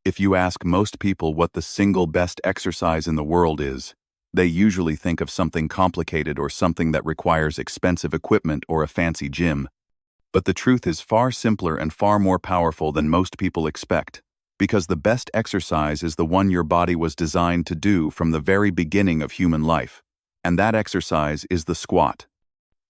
If you ask most people what the single best exercise in the world is, they usually think of something complicated or something that requires expensive equipment or a fancy gym. But the truth is far simpler and far more powerful than most people expect, because the best exercise is the one your body was designed to do from the very beginning of human life, and that exercise is the squat.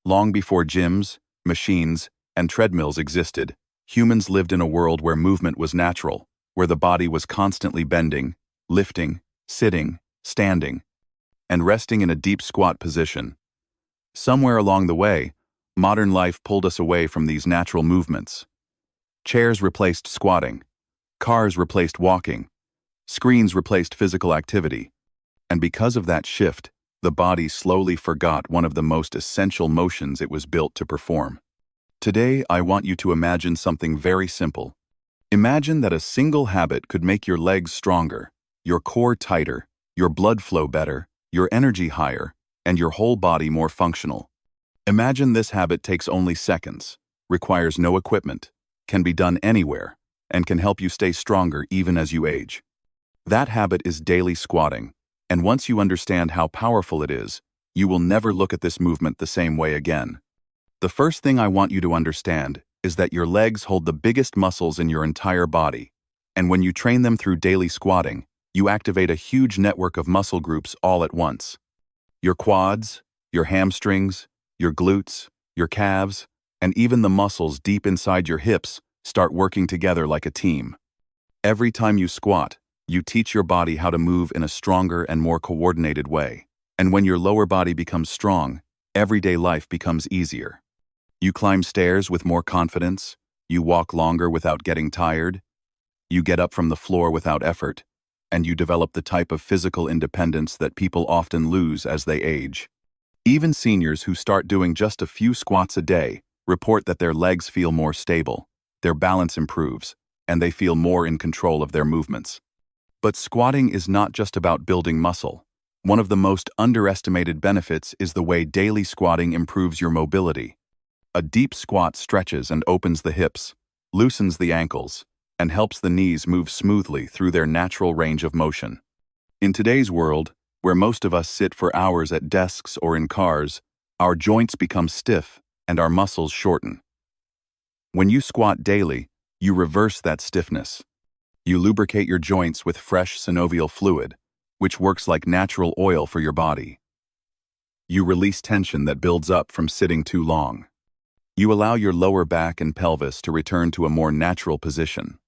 Long before gyms, machines, and treadmills existed, humans lived in a world where movement was natural, where the body was constantly bending, lifting, sitting, standing, and resting in a deep squat position. Somewhere along the way, modern life pulled us away from these natural movements. Chairs replaced squatting, cars replaced walking, screens replaced physical activity, and because of that shift, the body slowly forgot one of the most essential motions it was built to perform. Today, I want you to imagine something very simple. Imagine that a single habit could make your legs stronger, your core tighter, your blood flow better, your energy higher, and your whole body more functional. Imagine this habit takes only seconds, requires no equipment, can be done anywhere, and can help you stay stronger even as you age. That habit is daily squatting, and once you understand how powerful it is, you will never look at this movement the same way again. The first thing I want you to understand is that your legs hold the biggest muscles in your entire body, and when you train them through daily squatting, you activate a huge network of muscle groups all at once. Your quads, your hamstrings, your glutes, your calves, and even the muscles deep inside your hips start working together like a team. Every time you squat, you teach your body how to move in a stronger and more coordinated way. And when your lower body becomes strong, everyday life becomes easier. You climb stairs with more confidence, you walk longer without getting tired, you get up from the floor without effort, and you develop the type of physical independence that people often lose as they age. Even seniors who start doing just a few squats a day report that their legs feel more stable, their balance improves, and they feel more in control of their movements. But squatting is not just about building muscle. One of the most underestimated benefits is the way daily squatting improves your mobility. A deep squat stretches and opens the hips, loosens the ankles, and helps the knees move smoothly through their natural range of motion. In today's world, where most of us sit for hours at desks or in cars, our joints become stiff and our muscles shorten. When you squat daily, you reverse that stiffness. You lubricate your joints with fresh synovial fluid, which works like natural oil for your body. You release tension that builds up from sitting too long. You allow your lower back and pelvis to return to a more natural position.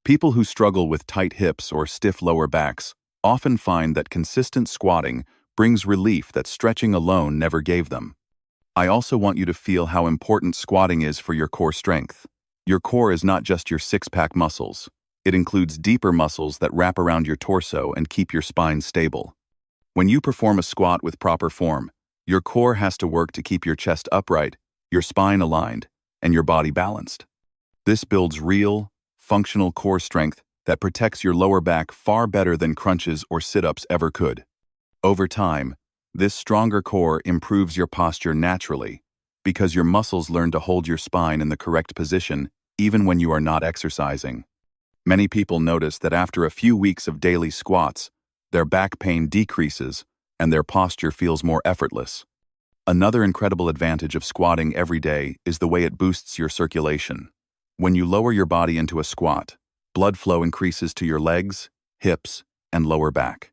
People who struggle with tight hips or stiff lower backs often find that consistent squatting brings relief that stretching alone never gave them. I also want you to feel how important squatting is for your core strength. Your core is not just your six-pack muscles. It includes deeper muscles that wrap around your torso and keep your spine stable. When you perform a squat with proper form, your core has to work to keep your chest upright, your spine aligned, and your body balanced. This builds real, functional core strength that protects your lower back far better than crunches or sit-ups ever could. Over time, this stronger core improves your posture naturally because your muscles learn to hold your spine in the correct position even when you are not exercising. Many people notice that after a few weeks of daily squats, their back pain decreases and their posture feels more effortless. Another incredible advantage of squatting every day is the way it boosts your circulation. When you lower your body into a squat, blood flow increases to your legs, hips, and lower back.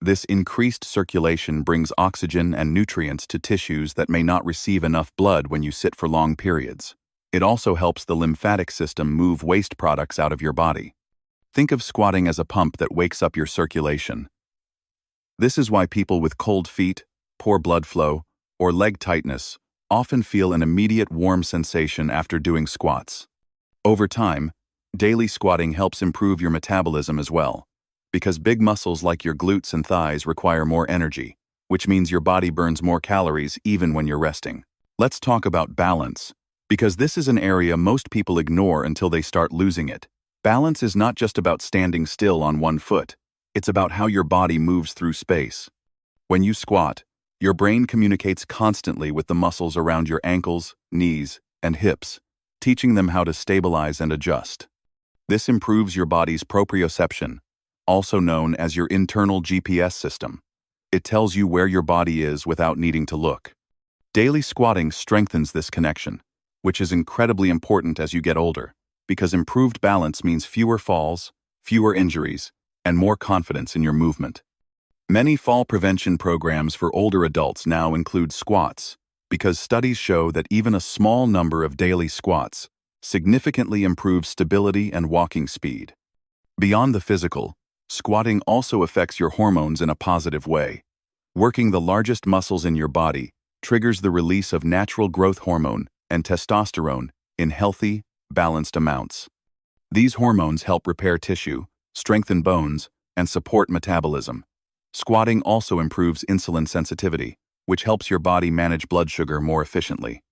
This increased circulation brings oxygen and nutrients to tissues that may not receive enough blood when you sit for long periods. It also helps the lymphatic system move waste products out of your body. Think of squatting as a pump that wakes up your circulation. This is why people with cold feet, poor blood flow, or leg tightness often feel an immediate warm sensation after doing squats. Over time, daily squatting helps improve your metabolism as well, because big muscles like your glutes and thighs require more energy, which means your body burns more calories even when you're resting. Let's talk about balance, because this is an area most people ignore until they start losing it. Balance is not just about standing still on one foot, it's about how your body moves through space. When you squat, your brain communicates constantly with the muscles around your ankles, knees, and hips, teaching them how to stabilize and adjust. This improves your body's proprioception, also known as your internal GPS system. It tells you where your body is without needing to look. Daily squatting strengthens this connection, which is incredibly important as you get older, because improved balance means fewer falls, fewer injuries, and more confidence in your movement. Many fall prevention programs for older adults now include squats, because studies show that even a small number of daily squats significantly improves stability and walking speed. Beyond the physical, squatting also affects your hormones in a positive way. Working the largest muscles in your body triggers the release of natural growth hormone and testosterone in healthy, balanced amounts. These hormones help repair tissue, strengthen bones, and support metabolism. Squatting also improves insulin sensitivity, which helps your body manage blood sugar more efficiently.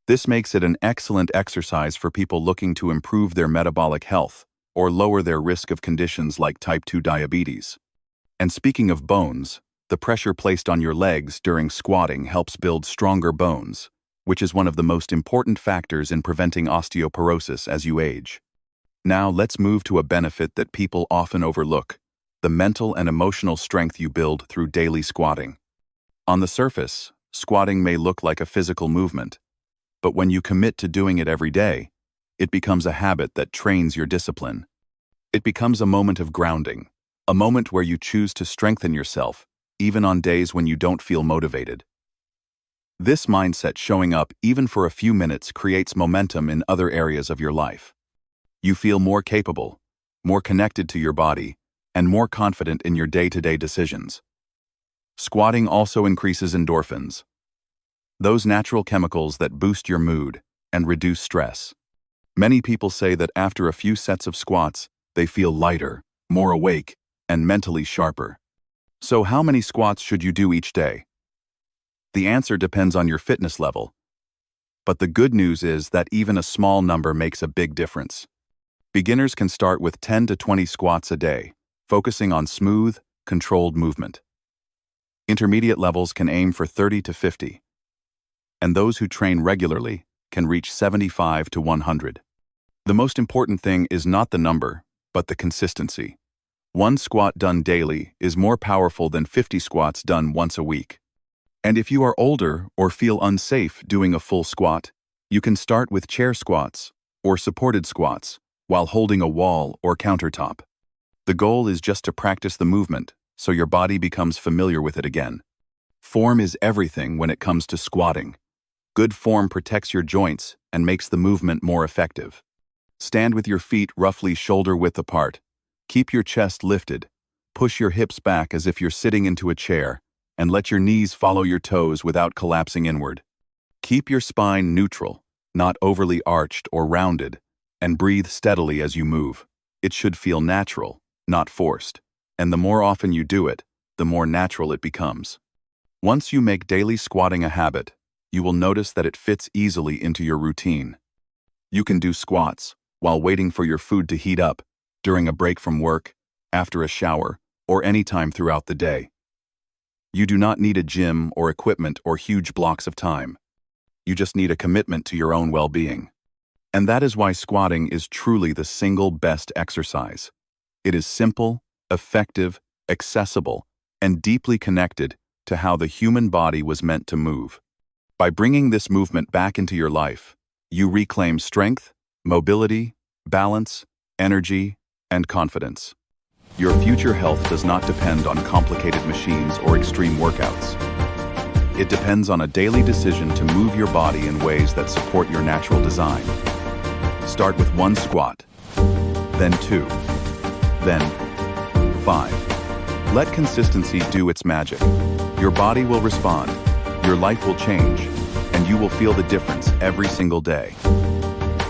This makes it an excellent exercise for people looking to improve their metabolic health or lower their risk of conditions like type 2 diabetes. And speaking of bones, the pressure placed on your legs during squatting helps build stronger bones, which is one of the most important factors in preventing osteoporosis as you age. Now let's move to a benefit that people often overlook: the mental and emotional strength you build through daily squatting. On the surface, squatting may look like a physical movement, but when you commit to doing it every day, it becomes a habit that trains your discipline. It becomes a moment of grounding, a moment where you choose to strengthen yourself, even on days when you don't feel motivated. This mindset showing up even for a few minutes creates momentum in other areas of your life. You feel more capable, more connected to your body, and more confident in your day-to-day decisions. Squatting also increases endorphins, those natural chemicals that boost your mood and reduce stress. Many people say that after a few sets of squats, they feel lighter, more awake, and mentally sharper. So how many squats should you do each day? The answer depends on your fitness level. But the good news is that even a small number makes a big difference. Beginners can start with 10 to 20 squats a day, focusing on smooth, controlled movement. Intermediate levels can aim for 30 to 50. And those who train regularly can reach 75 to 100. The most important thing is not the number, but the consistency. One squat done daily is more powerful than 50 squats done once a week. And if you are older or feel unsafe doing a full squat, you can start with chair squats or supported squats while holding a wall or countertop. The goal is just to practice the movement so your body becomes familiar with it again. Form is everything when it comes to squatting. Good form protects your joints and makes the movement more effective. Stand with your feet roughly shoulder-width apart. Keep your chest lifted. Push your hips back as if you're sitting into a chair, and let your knees follow your toes without collapsing inward. Keep your spine neutral, not overly arched or rounded, and breathe steadily as you move. It should feel natural, not forced. And the more often you do it, the more natural it becomes. Once you make daily squatting a habit, you will notice that it fits easily into your routine. You can do squats while waiting for your food to heat up, during a break from work, after a shower, or any time throughout the day. You do not need a gym or equipment or huge blocks of time. You just need a commitment to your own well-being. And that is why squatting is truly the single best exercise. It is simple, effective, accessible, and deeply connected to how the human body was meant to move. By bringing this movement back into your life, you reclaim strength, mobility, balance, energy, and confidence. Your future health does not depend on complicated machines or extreme workouts. It depends on a daily decision to move your body in ways that support your natural design. Start with 1 squat, then 2, then 5. Let consistency do its magic. Your body will respond, your life will change, and you will feel the difference every single day.